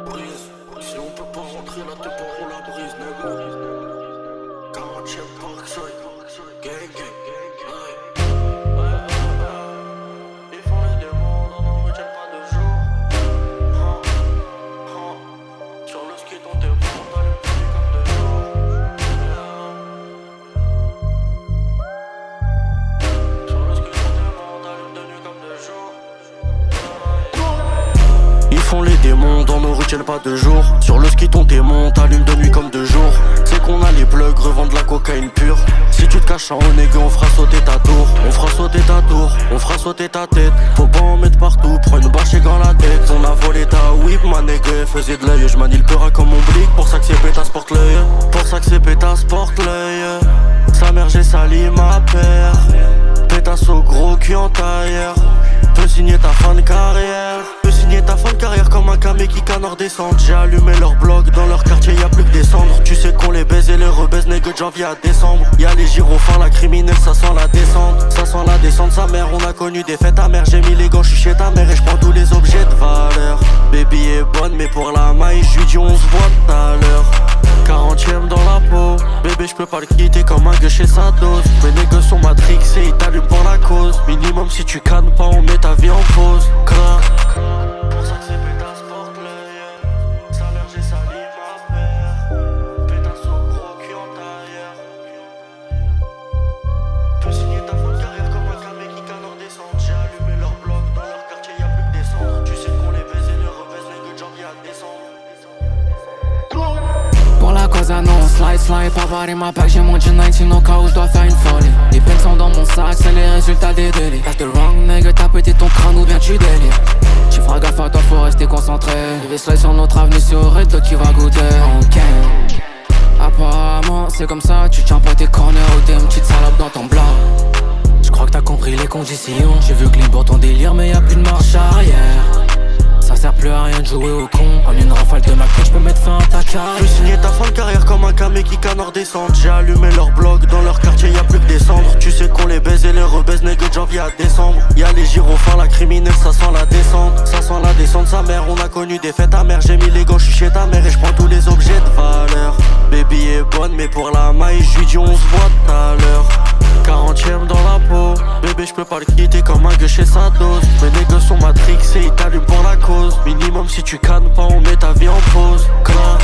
Brise, si on peut pas rentrer là t'es pas on la brise, nègre. 40e Parkside, gang gang, ils font les démons, non non, retiennent pas de jour. Sur le ski dont t'es bon, t'as le petit comme de jour. Sur le ski dont t'es bon, t'as le tenue comme de jour. Ils font les démons, dans nos rues tiennent pas de jour. Sur le ski ton démon, t'allumes de nuit comme de jour. C'est qu'on a les plugs, revendent de la cocaïne pure. Si tu te caches en négueux, on fera sauter ta tour. On fera sauter ta tour, on fera sauter ta tête. Faut pas en mettre partout, prends une bâche dans la tête. On a volé ta whip, ma négueux, faisait de l'œil. Je manie le peur comme mon blick, pour ça que c'est pétasse porte l'œil. Pour ça que c'est pétasse porte l'œil. Sa mère j'ai sali ma paire. Pétasse au gros cul en tailleur. Peux signer ta fin de carrière. Peux signer ta fin de carrière comme un camé qui canard descend. J'ai allumé leur blog, dans leur quartier y'a plus que des cendres. Tu sais qu'on les baise et les rebaise, nègre de janvier à décembre. Y'a les gyrophares, la criminelle, ça sent la descente. Ça sent la descente, sa mère, on a connu des fêtes amères. J'ai mis les gants, j'suis chez ta mère et j'prends tous les objets de valeur. Baby est bonne, mais pour la maille, j'lui dis on se voit tout à l'heure. 40e dans la peau, bébé j'peux pas le quitter comme un gueux chez sa dose. Mes nègres sont matrixés, ils t'allument pour la cause. Minimum si tu cannes pas, on met ta vie en pause. Crac. Pour ça que c'est pétasse porte l'œil. Sa mère j'ai sali ma paire. Pétasse au gros cul en tailleur. Peux signer ta fin de carrière comme un camé qui canard descend. J'ai allumé leur blog, dans leur quartier y'a plus que des cendres. Tu sais qu'on les baise et les rebaise, nègre de janvier à décembre. Pour la cause annonce, slide, pas barrer ma pack, j'ai mon G19 au cas où je dois faire une folie. Les peines sont dans mon sac, c'est les résultats des délits. That's the wrong nigga, t'as pété ton crâne ou bien tu délires. Tu feras gaffe à toi, faut rester concentré. Je vais slide sur notre avenue, c'est au raid, toi qui va goûter. Ok. Apparemment, c'est comme ça, tu tiens pas tes corners ou t'es une petite salope dans ton blanc. J'crois que t'as compris les conditions. J'ai vu clean pour ton délire, mais y'a plus de marche arrière. Ça sert plus à rien de jouer au con. En une rafale de Mac, je peux mettre fin à ta carrière. Peux signer ta fin de carrière comme un camé qui canard descend. J'ai allumé leur blog, dans leur quartier y'a plus que des cendres. Tu sais qu'on les baise et les rebaise, nègre de janvier à décembre. Y'a les gyrophares, la criminelle, ça sent la descente. Ça sent la descente, sa mère, on a connu des fêtes amères. J'ai mis les gants, j'suis chez ta mère et j'prends tous les objets de valeur. Baby est bonne, mais pour la maille, j'lui dis on se voit tout à l'heure. 40e dans la peau, bébé j'peux pas le quitter comme un gueux chez sa dose. Mes nègres sont matrixés, ils t'allument pour la cause. Minimum si tu cannes pas, on met ta vie en pause. Crac.